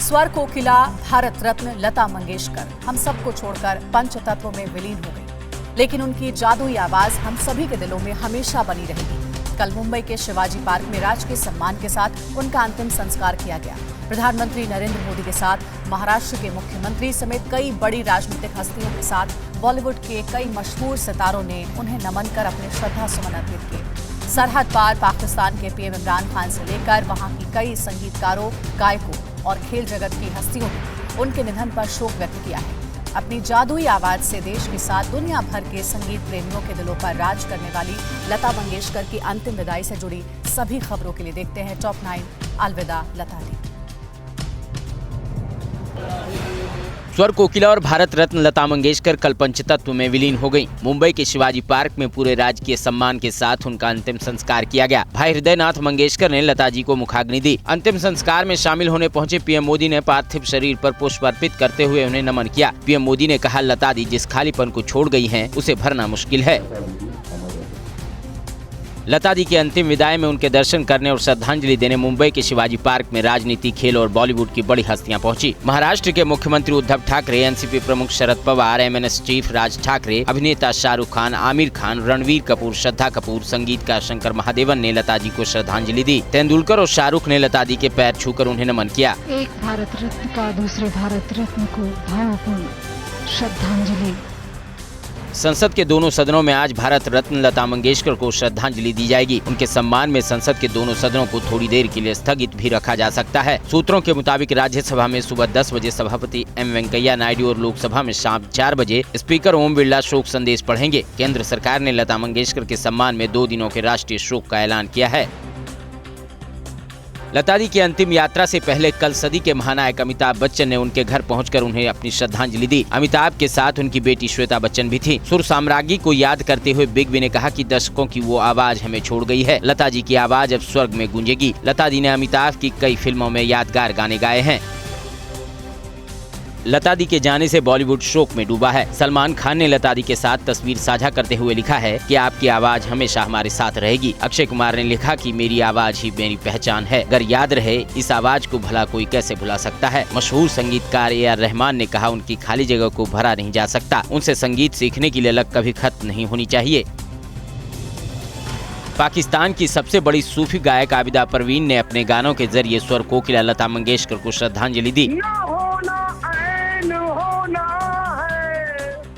स्वर कोकिला भारत रत्न लता मंगेशकर हम सबको छोड़कर पंचतत्व में विलीन हो गई, लेकिन उनकी जादुई आवाज हम सभी के दिलों में हमेशा बनी रहेगी। कल मुंबई के शिवाजी पार्क में राजकीय सम्मान के साथ उनका अंतिम संस्कार किया गया। प्रधानमंत्री नरेंद्र मोदी के साथ महाराष्ट्र के मुख्यमंत्री समेत कई बड़ी राजनीतिक हस्तियों के साथ बॉलीवुड के कई मशहूर सितारों ने उन्हें नमन कर अपने श्रद्धा सुमन अर्पित किए। सरहद पार पाकिस्तान के पीएम इमरान खान से लेकर वहां की कई संगीतकारों, गायकों और खेल जगत की हस्तियों ने उनके निधन पर शोक व्यक्त किया है। अपनी जादुई आवाज से देश के साथ दुनिया भर के संगीत प्रेमियों के दिलों पर राज करने वाली लता मंगेशकर की अंतिम विदाई से जुड़ी सभी खबरों के लिए देखते हैं टॉप 9 अलविदा लता दी। स्वर कोकिला और भारत रत्न लता मंगेशकर कल पंचतत्व में विलीन हो गईं। मुंबई के शिवाजी पार्क में पूरे राजकीय सम्मान के साथ उनका अंतिम संस्कार किया गया। भाई हृदयनाथ मंगेशकर ने लता जी को मुखाग्नि दी। अंतिम संस्कार में शामिल होने पहुंचे पीएम मोदी ने पार्थिव शरीर पर पुष्प अर्पित करते हुए उन्हें नमन किया। पीएम मोदी ने कहा, लता दी जिस खालीपन को छोड़ गई हैं, उसे भरना मुश्किल है। लता दी की अंतिम विदाई में उनके दर्शन करने और श्रद्धांजलि देने मुंबई के शिवाजी पार्क में राजनीति, खेल और बॉलीवुड की बड़ी हस्तियां पहुंची। महाराष्ट्र के मुख्यमंत्री उद्धव ठाकरे, एनसीपी प्रमुख शरद पवार, एमएनएस चीफ राज ठाकरे, अभिनेता शाहरुख खान, आमिर खान, रणवीर कपूर, श्रद्धा कपूर, संगीतकार शंकर महादेवन ने लता जी को श्रद्धांजलि दी। तेंदुलकर और शाहरुख ने लता दी के पैर छूकर उन्हें नमन किया। एक भारत रत्न का दूसरे भारत रत्न को भावपूर्ण श्रद्धांजलि। संसद के दोनों सदनों में आज भारत रत्न लता मंगेशकर को श्रद्धांजलि दी जाएगी। उनके सम्मान में संसद के दोनों सदनों को थोड़ी देर के लिए स्थगित भी रखा जा सकता है। सूत्रों के मुताबिक राज्यसभा में सुबह 10 बजे सभापति एम वेंकैया नायडू और लोकसभा में शाम 4 बजे स्पीकर ओम बिरला शोक संदेश पढ़ेंगे। केंद्र सरकार ने लता मंगेशकर के सम्मान में 2 दिनों के राष्ट्रीय शोक का ऐलान किया है। लता दी की अंतिम यात्रा से पहले कल सदी के महानायक अमिताभ बच्चन ने उनके घर पहुंचकर उन्हें अपनी श्रद्धांजलि दी। अमिताभ के साथ उनकी बेटी श्वेता बच्चन भी थी। सुर साम्राज्ञी को याद करते हुए बिग बी ने कहा कि दर्शकों की वो आवाज हमें छोड़ गई है। लता जी की आवाज अब स्वर्ग में गूंजेगी। लता दी ने अमिताभ की कई फिल्मों में यादगार गाने गाए हैं। लता दी के जाने से बॉलीवुड शोक में डूबा है। सलमान खान ने लता दी के साथ तस्वीर साझा करते हुए लिखा है कि आपकी आवाज हमेशा हमारे साथ रहेगी। अक्षय कुमार ने लिखा कि मेरी आवाज ही मेरी पहचान है, अगर याद रहे इस आवाज को भला कोई कैसे भुला सकता है। मशहूर संगीतकार ए आर रहमान ने कहा, उनकी खाली जगह को भरा नहीं जा सकता, उनसे संगीत सीखने की ललक कभी खत्म नहीं होनी चाहिए। पाकिस्तान की सबसे बड़ी सूफी गायक आबिदा परवीन ने अपने गानों के जरिए स्वर कोकिला लता मंगेशकर को श्रद्धांजलि दी।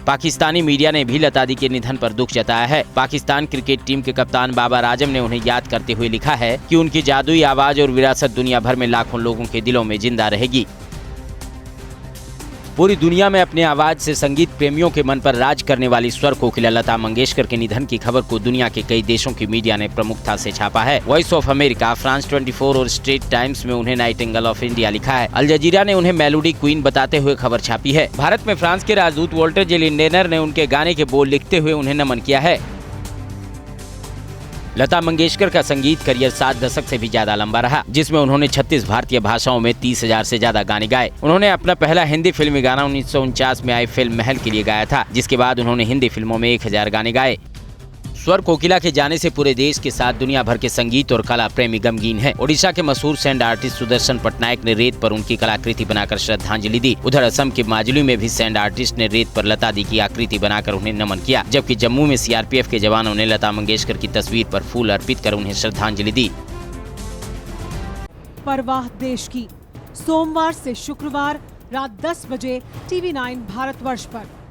पाकिस्तानी मीडिया ने भी लता दी के निधन पर दुख जताया है। पाकिस्तान क्रिकेट टीम के कप्तान बाबर आजम ने उन्हें याद करते हुए लिखा है कि उनकी जादुई आवाज और विरासत दुनिया भर में लाखों लोगों के दिलों में जिंदा रहेगी। पूरी दुनिया में अपने आवाज से संगीत प्रेमियों के मन पर राज करने वाली स्वर कोकिला लता मंगेशकर के निधन की खबर को दुनिया के कई देशों की मीडिया ने प्रमुखता से छापा है। वॉइस ऑफ अमेरिका, फ्रांस 24 और स्ट्रेट टाइम्स में उन्हें नाइटिंगेल ऑफ इंडिया लिखा है। अल जजीरा ने उन्हें मेलोडी क्वीन बताते हुए खबर छापी है। भारत में फ्रांस के राजदूत वॉल्टर जे लिंडेनर ने उनके गाने के बोल लिखते हुए उन्हें नमन किया है। लता मंगेशकर का संगीत करियर 7 दशक से भी ज्यादा लंबा रहा, जिसमें उन्होंने 36 भारतीय भाषाओं में 30,000 से ज्यादा गाने गाए। उन्होंने अपना पहला हिंदी फिल्मी गाना 1949 में आई फिल्म महल के लिए गाया था, जिसके बाद उन्होंने हिंदी फिल्मों में 1000 गाने गाए। स्वर कोकिला के जाने से पूरे देश के साथ दुनिया भर के संगीत और कला प्रेमी गमगीन हैं। ओडिशा के मशहूर सैंड आर्टिस्ट सुदर्शन पटनायक ने रेत पर उनकी कलाकृति बनाकर श्रद्धांजलि दी। उधर असम के माजुली में भी सैंड आर्टिस्ट ने रेत पर लता दी की आकृति बनाकर उन्हें नमन किया, जबकि जम्मू में सीआरपीएफ के जवानों ने लता मंगेशकर की तस्वीर पर फूल अर्पित कर उन्हें श्रद्धांजलि दी। परवाह देश की, सोमवार से शुक्रवार रात 10 बजे TV9 भारतवर्ष पर।